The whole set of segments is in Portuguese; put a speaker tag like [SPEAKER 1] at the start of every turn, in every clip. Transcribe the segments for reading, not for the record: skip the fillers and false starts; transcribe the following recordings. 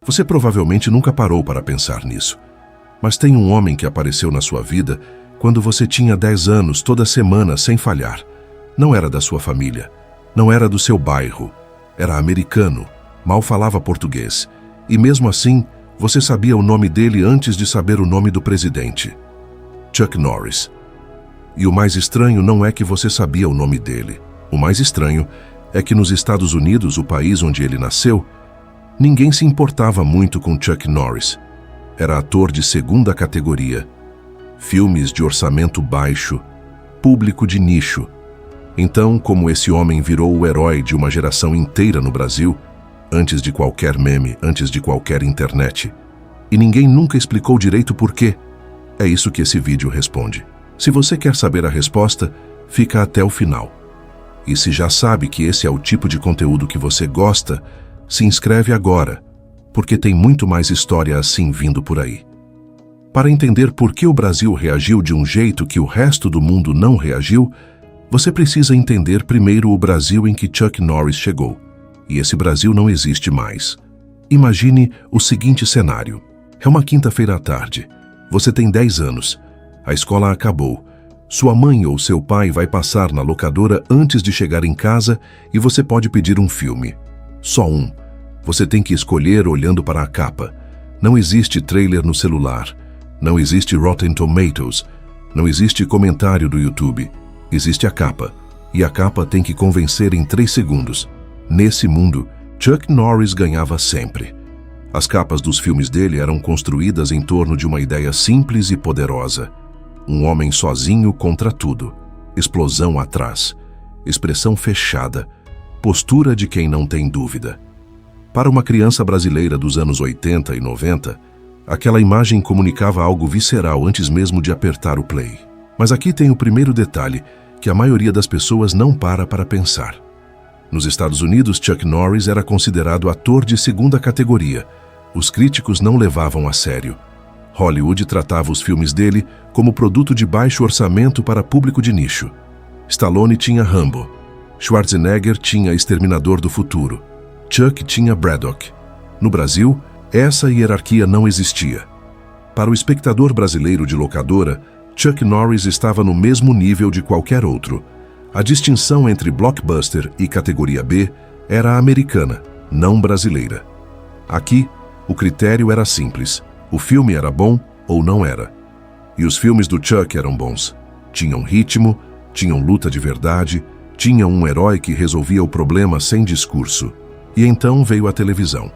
[SPEAKER 1] Você provavelmente nunca parou para pensar nisso. Mas tem um homem que apareceu na sua vida quando você tinha 10 anos, toda semana, sem falhar. Não era da sua família, não era do seu bairro, era americano, mal falava português. E mesmo assim, você sabia o nome dele antes de saber o nome do presidente. Chuck Norris. E o mais estranho não é que você sabia o nome dele. O mais estranho é que nos Estados Unidos, o país onde ele nasceu, ninguém se importava muito com Chuck Norris. Era ator de segunda categoria, filmes de orçamento baixo, público de nicho. Então, como esse homem virou o herói de uma geração inteira no Brasil, antes de qualquer meme, antes de qualquer internet, e ninguém nunca explicou direito por quê, é isso que esse vídeo responde. Se você quer saber a resposta, fica até o final. E se já sabe que esse é o tipo de conteúdo que você gosta, se inscreve agora, porque tem muito mais história assim vindo por aí. Para entender por que o Brasil reagiu de um jeito que o resto do mundo não reagiu, você precisa entender primeiro o Brasil em que Chuck Norris chegou. E esse Brasil não existe mais. Imagine o seguinte cenário. É uma quinta-feira à tarde. Você tem 10 anos. A escola acabou. Sua mãe ou seu pai vai passar na locadora antes de chegar em casa e você pode pedir um filme. Só um. Você tem que escolher olhando para a capa. Não existe trailer no celular. Não existe Rotten Tomatoes. Não existe comentário do YouTube. Existe a capa. E a capa tem que convencer em 3 segundos. Nesse mundo, Chuck Norris ganhava sempre. As capas dos filmes dele eram construídas em torno de uma ideia simples e poderosa. Um homem sozinho contra tudo. Explosão atrás. Expressão fechada. Postura de quem não tem dúvida. Para uma criança brasileira dos anos 80 e 90, aquela imagem comunicava algo visceral antes mesmo de apertar o play. Mas aqui tem o primeiro detalhe que a maioria das pessoas não para pensar. Nos Estados Unidos, Chuck Norris era considerado ator de segunda categoria. Os críticos não levavam a sério. Hollywood tratava os filmes dele como produto de baixo orçamento para público de nicho. Stallone tinha Rambo. Schwarzenegger tinha Exterminador do Futuro. Chuck tinha Braddock. No Brasil, essa hierarquia não existia. Para o espectador brasileiro de locadora, Chuck Norris estava no mesmo nível de qualquer outro. A distinção entre blockbuster e categoria B era americana, não brasileira. Aqui, o critério era simples. O filme era bom ou não era. E os filmes do Chuck eram bons. Tinham ritmo, tinham luta de verdade, tinham um herói que resolvia o problema sem discurso. E então veio a televisão.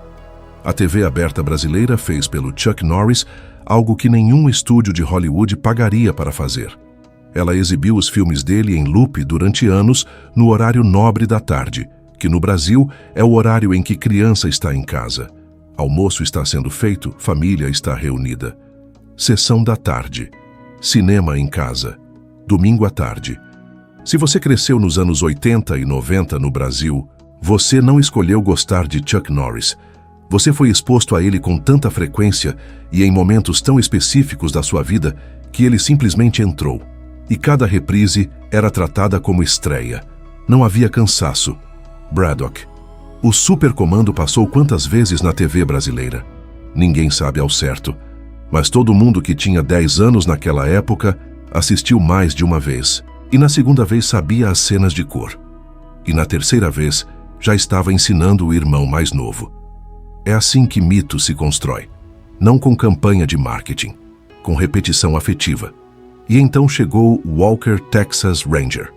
[SPEAKER 1] A TV aberta brasileira fez pelo Chuck Norris algo que nenhum estúdio de Hollywood pagaria para fazer. Ela exibiu os filmes dele em loop durante anos no horário nobre da tarde, que no Brasil é o horário em que criança está em casa. Almoço está sendo feito, família está reunida. Sessão da tarde. Cinema em casa. Domingo à tarde. Se você cresceu nos anos 80 e 90 no Brasil, você não escolheu gostar de Chuck Norris. Você foi exposto a ele com tanta frequência e em momentos tão específicos da sua vida que ele simplesmente entrou. E cada reprise era tratada como estreia. Não havia cansaço. Braddock. O supercomando passou quantas vezes na TV brasileira? Ninguém sabe ao certo. Mas todo mundo que tinha 10 anos naquela época assistiu mais de uma vez. E na segunda vez sabia as cenas de cor. E na terceira vez já estava ensinando o irmão mais novo. É assim que mito se constrói. Não com campanha de marketing, com repetição afetiva. E então chegou Walker Texas Ranger.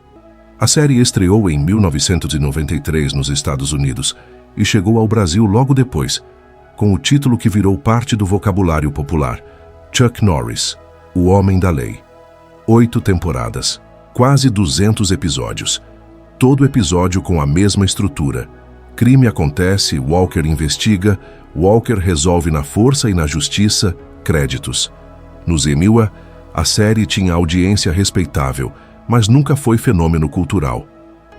[SPEAKER 1] A série estreou em 1993 nos Estados Unidos e chegou ao Brasil logo depois, com o título que virou parte do vocabulário popular, Chuck Norris, o Homem da Lei. 8 temporadas, quase 200 episódios. Todo episódio com a mesma estrutura. Crime acontece, Walker investiga, Walker resolve na força e na justiça, créditos. Nos EMIWA, a série tinha audiência respeitável, mas nunca foi fenômeno cultural.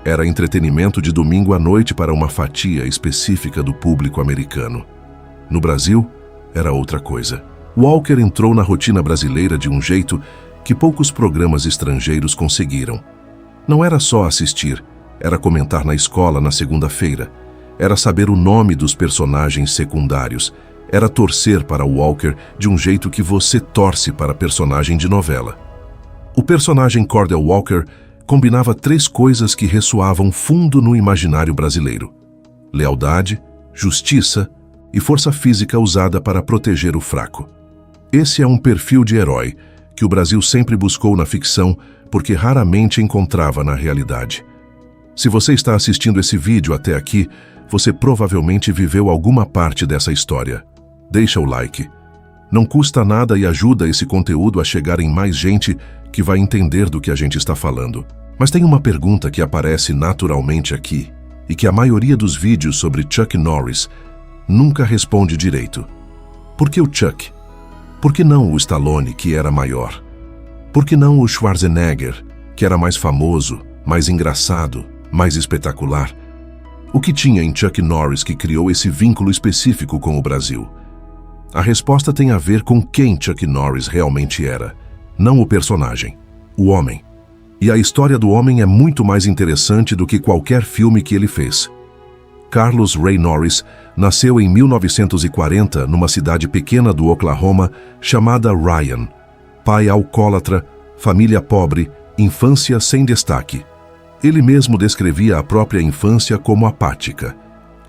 [SPEAKER 1] Era entretenimento de domingo à noite para uma fatia específica do público americano. No Brasil, era outra coisa. Walker entrou na rotina brasileira de um jeito que poucos programas estrangeiros conseguiram. Não era só assistir, era comentar na escola na segunda-feira, era saber o nome dos personagens secundários, era torcer para Walker de um jeito que você torce para personagem de novela. O personagem Cordell Walker combinava 3 coisas que ressoavam fundo no imaginário brasileiro: lealdade, justiça e força física usada para proteger o fraco. Esse é um perfil de herói que o Brasil sempre buscou na ficção porque raramente encontrava na realidade. Se você está assistindo esse vídeo até aqui, você provavelmente viveu alguma parte dessa história. Deixa o like. Não custa nada e ajuda esse conteúdo a chegar em mais gente que vai entender do que a gente está falando. Mas tem uma pergunta que aparece naturalmente aqui e que a maioria dos vídeos sobre Chuck Norris nunca responde direito. Por que o Chuck? Por que não o Stallone, que era maior? Por que não o Schwarzenegger, que era mais famoso, mais engraçado, mais espetacular? O que tinha em Chuck Norris que criou esse vínculo específico com o Brasil? A resposta tem a ver com quem Chuck Norris realmente era, não o personagem, o homem. E a história do homem é muito mais interessante do que qualquer filme que ele fez. Carlos Ray Norris nasceu em 1940 numa cidade pequena do Oklahoma chamada Ryan. Pai alcoólatra, família pobre, infância sem destaque. Ele mesmo descrevia a própria infância como apática.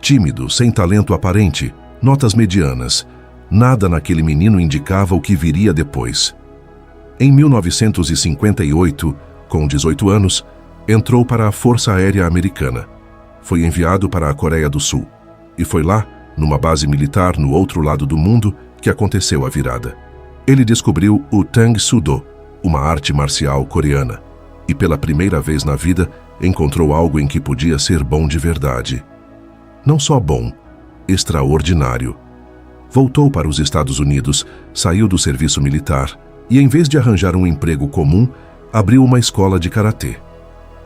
[SPEAKER 1] Tímido, sem talento aparente, notas medianas. Nada naquele menino indicava o que viria depois. Em 1958, com 18 anos, entrou para a Força Aérea Americana. Foi enviado para a Coreia do Sul. E foi lá, numa base militar no outro lado do mundo, que aconteceu a virada. Ele descobriu o Tang Soo Do, uma arte marcial coreana, e pela primeira vez na vida encontrou algo em que podia ser bom de verdade. Não só bom, extraordinário. Voltou para os Estados Unidos, saiu do serviço militar e, em vez de arranjar um emprego comum, abriu uma escola de karatê.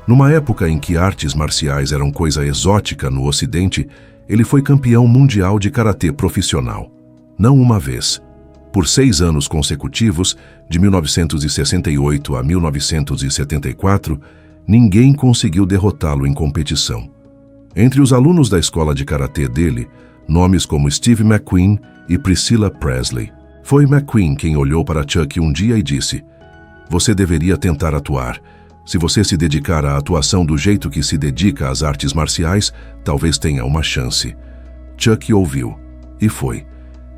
[SPEAKER 1] Numa época em que artes marciais eram coisa exótica no Ocidente, ele foi campeão mundial de karatê profissional. Não uma vez. Por 6 anos consecutivos, de 1968 a 1974, ninguém conseguiu derrotá-lo em competição. Entre os alunos da escola de karatê dele, nomes como Steve McQueen e Priscilla Presley. Foi McQueen quem olhou para Chuck um dia e disse: "Você deveria tentar atuar. Se você se dedicar à atuação do jeito que se dedica às artes marciais, talvez tenha uma chance." Chuck ouviu. E foi.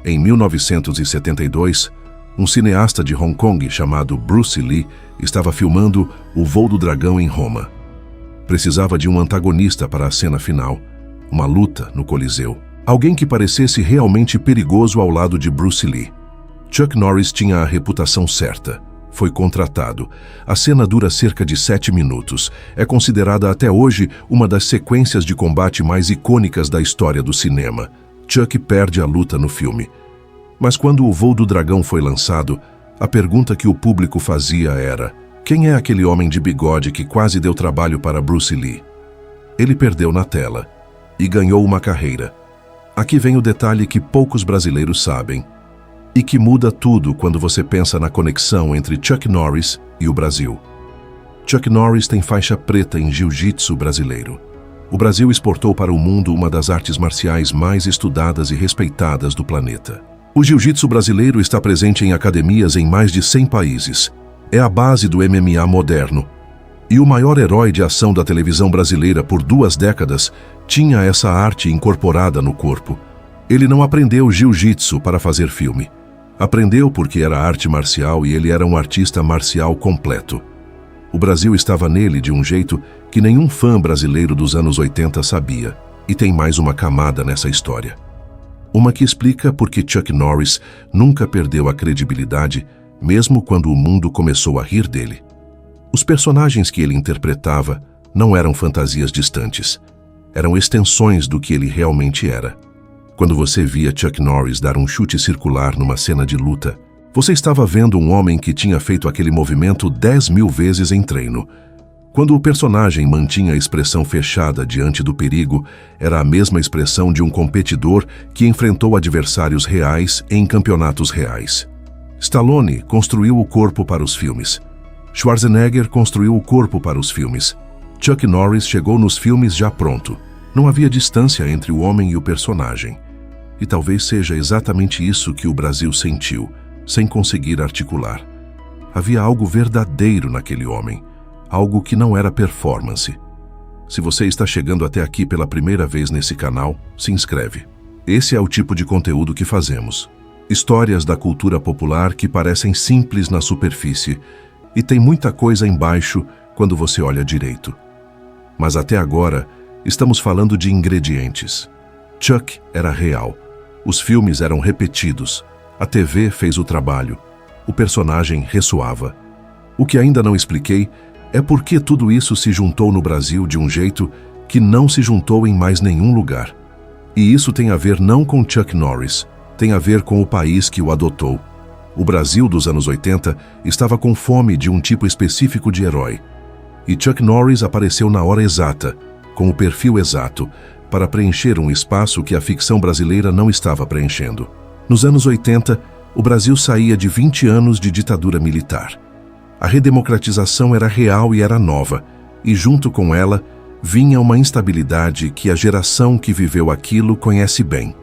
[SPEAKER 1] Em 1972, um cineasta de Hong Kong chamado Bruce Lee estava filmando O Voo do Dragão em Roma. Precisava de um antagonista para a cena final, uma luta no Coliseu. Alguém que parecesse realmente perigoso ao lado de Bruce Lee. Chuck Norris tinha a reputação certa. Foi contratado. A cena dura cerca de 7 minutos. É considerada até hoje uma das sequências de combate mais icônicas da história do cinema. Chuck perde a luta no filme. Mas quando O Voo do Dragão foi lançado, a pergunta que o público fazia era: quem é aquele homem de bigode que quase deu trabalho para Bruce Lee? Ele perdeu na tela e ganhou uma carreira. Aqui vem o detalhe que poucos brasileiros sabem e que muda tudo quando você pensa na conexão entre Chuck Norris e o Brasil. Chuck Norris tem faixa preta em jiu-jitsu brasileiro. O Brasil exportou para o mundo uma das artes marciais mais estudadas e respeitadas do planeta. O jiu-jitsu brasileiro está presente em academias em mais de 100 países. É a base do MMA moderno. E o maior herói de ação da televisão brasileira por 2 décadas tinha essa arte incorporada no corpo. Ele não aprendeu jiu-jitsu para fazer filme. Aprendeu porque era arte marcial e ele era um artista marcial completo. O Brasil estava nele de um jeito que nenhum fã brasileiro dos anos 80 sabia. E tem mais uma camada nessa história. Uma que explica por que Chuck Norris nunca perdeu a credibilidade, mesmo quando o mundo começou a rir dele. Os personagens que ele interpretava não eram fantasias distantes. Eram extensões do que ele realmente era. Quando você via Chuck Norris dar um chute circular numa cena de luta, você estava vendo um homem que tinha feito aquele movimento 10.000 vezes em treino. Quando o personagem mantinha a expressão fechada diante do perigo, era a mesma expressão de um competidor que enfrentou adversários reais em campeonatos reais. Stallone construiu o corpo para os filmes. Schwarzenegger construiu o corpo para os filmes. Chuck Norris chegou nos filmes já pronto. Não havia distância entre o homem e o personagem. E talvez seja exatamente isso que o Brasil sentiu, sem conseguir articular. Havia algo verdadeiro naquele homem, algo que não era performance. Se você está chegando até aqui pela primeira vez nesse canal, se inscreve. Esse é o tipo de conteúdo que fazemos. Histórias da cultura popular que parecem simples na superfície e tem muita coisa embaixo quando você olha direito. Mas até agora, estamos falando de ingredientes. Chuck era real. Os filmes eram repetidos. A TV fez o trabalho. O personagem ressoava. O que ainda não expliquei é por que tudo isso se juntou no Brasil de um jeito que não se juntou em mais nenhum lugar. E isso tem a ver não com Chuck Norris, tem a ver com o país que o adotou. O Brasil dos anos 80 estava com fome de um tipo específico de herói. E Chuck Norris apareceu na hora exata, com o perfil exato, para preencher um espaço que a ficção brasileira não estava preenchendo. Nos anos 80, o Brasil saía de 20 anos de ditadura militar. A redemocratização era real e era nova, e junto com ela, vinha uma instabilidade que a geração que viveu aquilo conhece bem.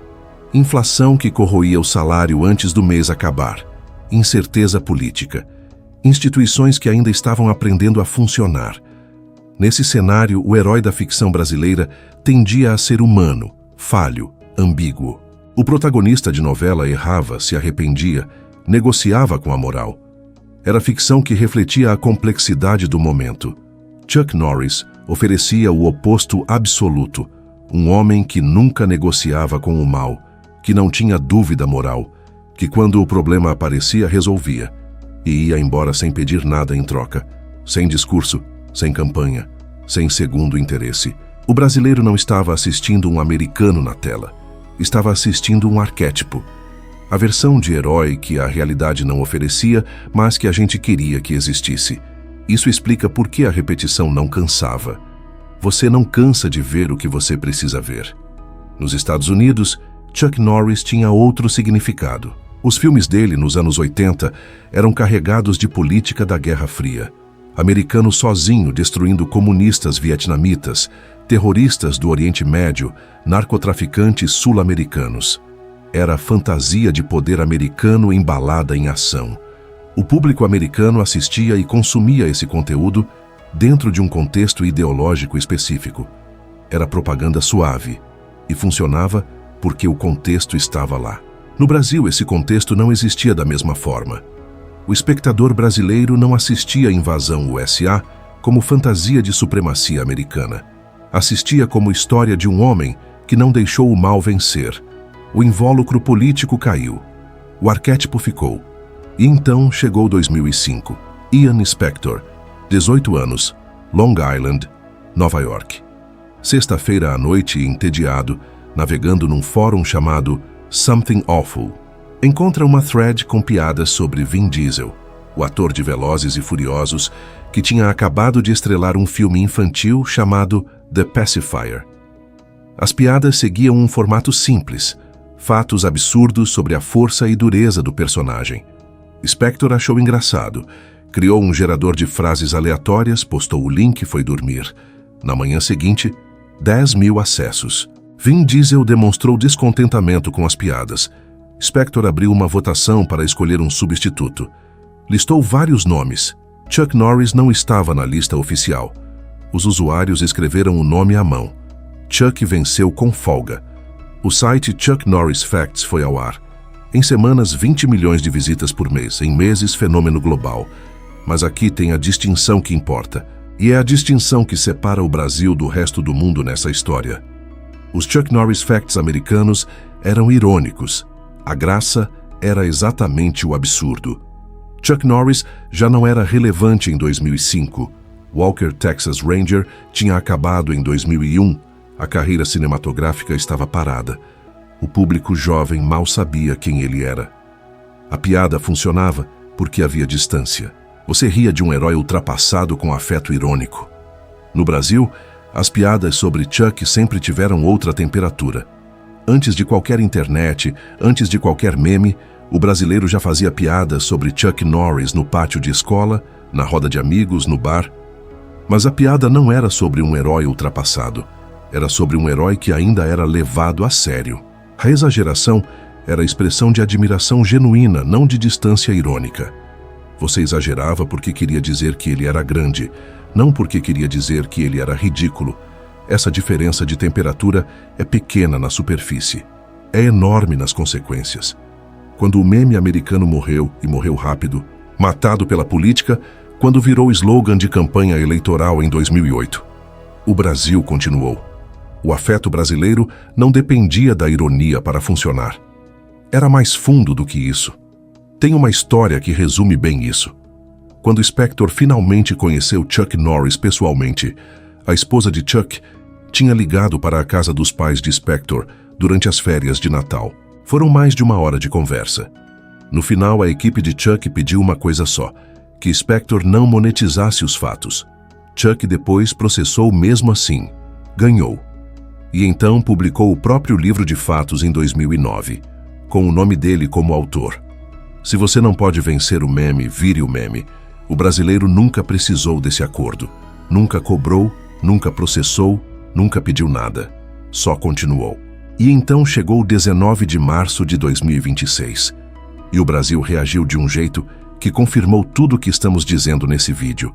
[SPEAKER 1] Inflação que corroía o salário antes do mês acabar. Incerteza política. Instituições que ainda estavam aprendendo a funcionar. Nesse cenário, o herói da ficção brasileira tendia a ser humano, falho, ambíguo. O protagonista de novela errava, se arrependia, negociava com a moral. Era ficção que refletia a complexidade do momento. Chuck Norris oferecia o oposto absoluto, um homem que nunca negociava com o mal, que não tinha dúvida moral, que quando o problema aparecia resolvia, e ia embora sem pedir nada em troca, sem discurso, sem campanha, sem segundo interesse. O brasileiro não estava assistindo um americano na tela, estava assistindo um arquétipo, a versão de herói que a realidade não oferecia, mas que a gente queria que existisse. Isso explica por que a repetição não cansava. Você não cansa de ver o que você precisa ver. Nos Estados Unidos, Chuck Norris tinha outro significado. Os filmes dele, nos anos 80, eram carregados de política da Guerra Fria. Americano sozinho destruindo comunistas vietnamitas, terroristas do Oriente Médio, narcotraficantes sul-americanos. Era a fantasia de poder americano embalada em ação. O público americano assistia e consumia esse conteúdo dentro de um contexto ideológico específico. Era propaganda suave e funcionava porque o contexto estava lá. No Brasil, esse contexto não existia da mesma forma. O espectador brasileiro não assistia à invasão USA como fantasia de supremacia americana. Assistia como história de um homem que não deixou o mal vencer. O invólucro político caiu. O arquétipo ficou. E então chegou 2005. Ian Spector, 18 anos, Long Island, Nova York. Sexta-feira à noite, entediado, navegando num fórum chamado Something Awful, encontra uma thread com piadas sobre Vin Diesel, o ator de Velozes e Furiosos, que tinha acabado de estrelar um filme infantil chamado The Pacifier. As piadas seguiam um formato simples, fatos absurdos sobre a força e dureza do personagem. Spector achou engraçado, criou um gerador de frases aleatórias, postou o link e foi dormir. Na manhã seguinte, 10 mil acessos. Vin Diesel demonstrou descontentamento com as piadas. Spector abriu uma votação para escolher um substituto. Listou vários nomes. Chuck Norris não estava na lista oficial. Os usuários escreveram o nome à mão. Chuck venceu com folga. O site Chuck Norris Facts foi ao ar. Em semanas, 20 milhões de visitas por mês. Em meses, fenômeno global. Mas aqui tem a distinção que importa. E é a distinção que separa o Brasil do resto do mundo nessa história. Os Chuck Norris Facts americanos eram irônicos. A graça era exatamente o absurdo. Chuck Norris já não era relevante em 2005. Walker Texas Ranger tinha acabado em 2001. A carreira cinematográfica estava parada. O público jovem mal sabia quem ele era. A piada funcionava porque havia distância. Você ria de um herói ultrapassado com afeto irônico. No Brasil, as piadas sobre Chuck sempre tiveram outra temperatura. Antes de qualquer internet, antes de qualquer meme, o brasileiro já fazia piadas sobre Chuck Norris no pátio de escola, na roda de amigos, no bar. Mas a piada não era sobre um herói ultrapassado. Era sobre um herói que ainda era levado a sério. A exageração era a expressão de admiração genuína, não de distância irônica. Você exagerava porque queria dizer que ele era grande, não porque queria dizer que ele era ridículo. Essa diferença de temperatura é pequena na superfície, é enorme nas consequências. Quando o meme americano morreu, e morreu rápido, matado pela política, quando virou slogan de campanha eleitoral em 2008. O Brasil continuou. O afeto brasileiro não dependia da ironia para funcionar. Era mais fundo do que isso. Tem uma história que resume bem isso. Quando Spector finalmente conheceu Chuck Norris pessoalmente, a esposa de Chuck tinha ligado para a casa dos pais de Spector durante as férias de Natal. Foram mais de 1 hora de conversa. No final, a equipe de Chuck pediu uma coisa só, que Spector não monetizasse os fatos. Chuck depois processou mesmo assim. Ganhou. E então publicou o próprio livro de fatos em 2009, com o nome dele como autor. Se você não pode vencer o meme, vire o meme. O brasileiro nunca precisou desse acordo. Nunca cobrou, nunca processou, nunca pediu nada. Só continuou. E então chegou o 19 de março de 2026. E o Brasil reagiu de um jeito que confirmou tudo o que estamos dizendo nesse vídeo.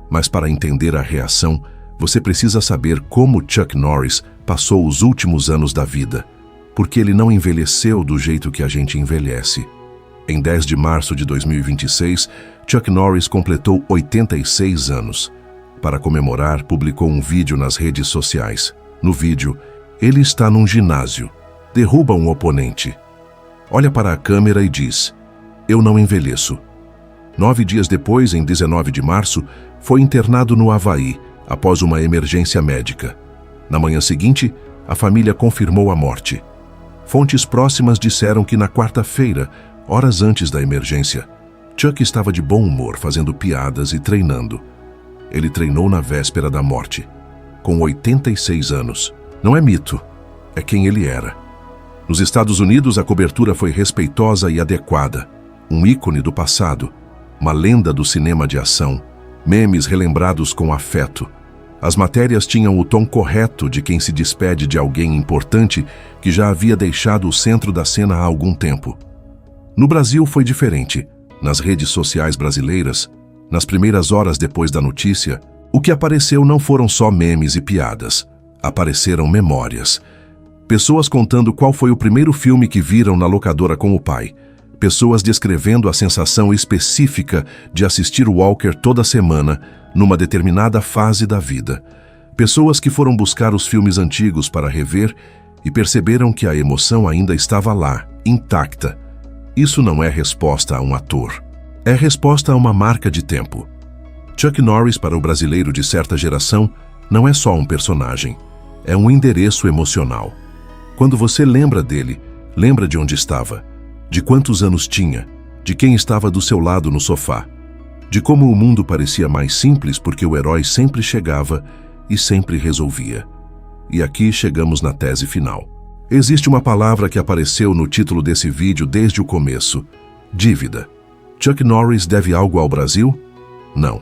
[SPEAKER 1] Mas para entender a reação, você precisa saber como Chuck Norris passou os últimos anos da vida, porque ele não envelheceu do jeito que a gente envelhece. Em 10 de março de 2026, Chuck Norris completou 86 anos. Para comemorar, publicou um vídeo nas redes sociais. No vídeo, ele está num ginásio, derruba um oponente. Olha para a câmera e diz: "Eu não envelheço." 9 dias depois, em 19 de março, foi internado no Havaí, após uma emergência médica. Na manhã seguinte, a família confirmou a morte. Fontes próximas disseram que na quarta-feira, horas antes da emergência, Chuck estava de bom humor, fazendo piadas e treinando. Ele treinou na véspera da morte. Com 86 anos. Não é mito, é quem ele era. Nos Estados Unidos, a cobertura foi respeitosa e adequada. Um ícone do passado, uma lenda do cinema de ação, memes relembrados com afeto. As matérias tinham o tom correto de quem se despede de alguém importante que já havia deixado o centro da cena há algum tempo. No Brasil foi diferente. Nas redes sociais brasileiras, nas primeiras horas depois da notícia, o que apareceu não foram só memes e piadas. Apareceram memórias. Pessoas contando qual foi o primeiro filme que viram na locadora com o pai. Pessoas descrevendo a sensação específica de assistir Walker toda semana, numa determinada fase da vida. Pessoas que foram buscar os filmes antigos para rever e perceberam que a emoção ainda estava lá, intacta. Isso não é resposta a um ator. É resposta a uma marca de tempo. Chuck Norris, para o brasileiro de certa geração, não é só um personagem. É um endereço emocional. Quando você lembra dele, lembra de onde estava, de quantos anos tinha, de quem estava do seu lado no sofá, de como o mundo parecia mais simples porque o herói sempre chegava e sempre resolvia. E aqui chegamos na tese final. Existe uma palavra que apareceu no título desse vídeo desde o começo: dívida. Chuck Norris deve algo ao Brasil? Não.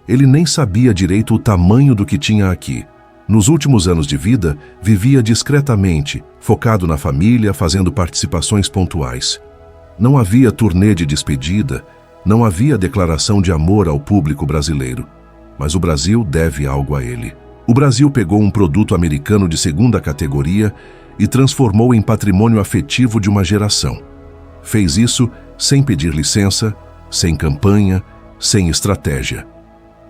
[SPEAKER 1] Ele nem sabia direito o tamanho do que tinha aqui. Nos últimos anos de vida, vivia discretamente, focado na família, fazendo participações pontuais. Não havia turnê de despedida, não havia declaração de amor ao público brasileiro. Mas o Brasil deve algo a ele. O Brasil pegou um produto americano de segunda categoria e transformou em patrimônio afetivo de uma geração. Fez isso sem pedir licença, sem campanha, sem estratégia.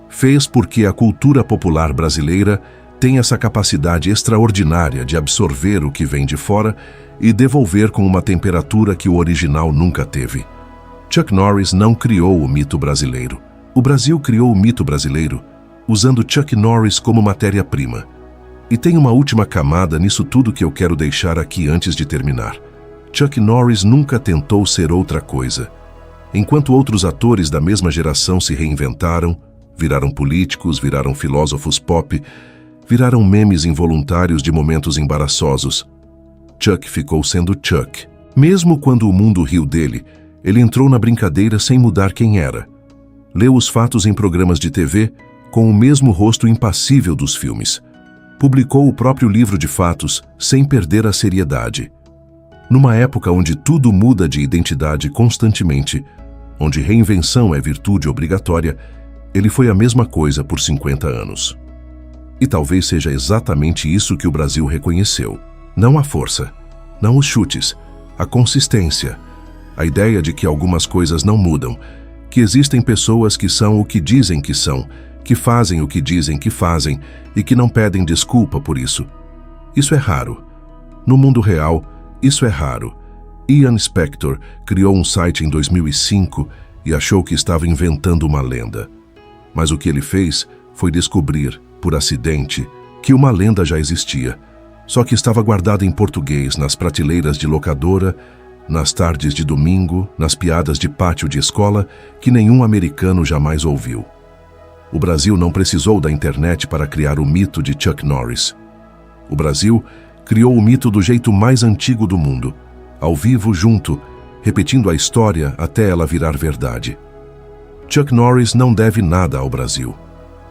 [SPEAKER 1] Fez porque a cultura popular brasileira tem essa capacidade extraordinária de absorver o que vem de fora e devolver com uma temperatura que o original nunca teve. Chuck Norris não criou o mito brasileiro. O Brasil criou o mito brasileiro, usando Chuck Norris como matéria-prima. E tem uma última camada nisso tudo que eu quero deixar aqui antes de terminar. Chuck Norris nunca tentou ser outra coisa. Enquanto outros atores da mesma geração se reinventaram, viraram políticos, viraram filósofos pop, viraram memes involuntários de momentos embaraçosos, Chuck ficou sendo Chuck. Mesmo quando o mundo riu dele, ele entrou na brincadeira sem mudar quem era. Leu os fatos em programas de TV com o mesmo rosto impassível dos filmes. Publicou o próprio livro de fatos sem perder a seriedade. Numa época onde tudo muda de identidade constantemente, onde reinvenção é virtude obrigatória, ele foi a mesma coisa por 50 anos. E talvez seja exatamente isso que o Brasil reconheceu. Não a força, não os chutes, a consistência, a ideia de que algumas coisas não mudam, que existem pessoas que são o que dizem que são, que fazem o que dizem que fazem e que não pedem desculpa por isso. Isso é raro. No mundo real, isso é raro. Ian Spector criou um site em 2005 e achou que estava inventando uma lenda. Mas o que ele fez foi descobrir, por acidente, que uma lenda já existia, só que estava guardada em português nas prateleiras de locadora, nas tardes de domingo, nas piadas de pátio de escola que nenhum americano jamais ouviu. O Brasil não precisou da internet para criar o mito de Chuck Norris. O Brasil criou o mito do jeito mais antigo do mundo, ao vivo junto, repetindo a história até ela virar verdade. Chuck Norris não deve nada ao Brasil.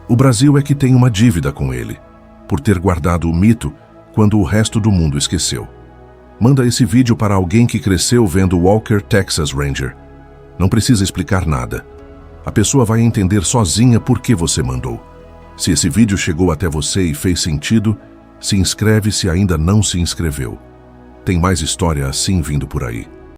[SPEAKER 1] O Brasil é que tem uma dívida com ele, por ter guardado o mito quando o resto do mundo esqueceu. Manda esse vídeo para alguém que cresceu vendo Walker Texas Ranger. Não precisa explicar nada. A pessoa vai entender sozinha por que você mandou. Se esse vídeo chegou até você e fez sentido, se inscreve se ainda não se inscreveu. Tem mais história assim vindo por aí.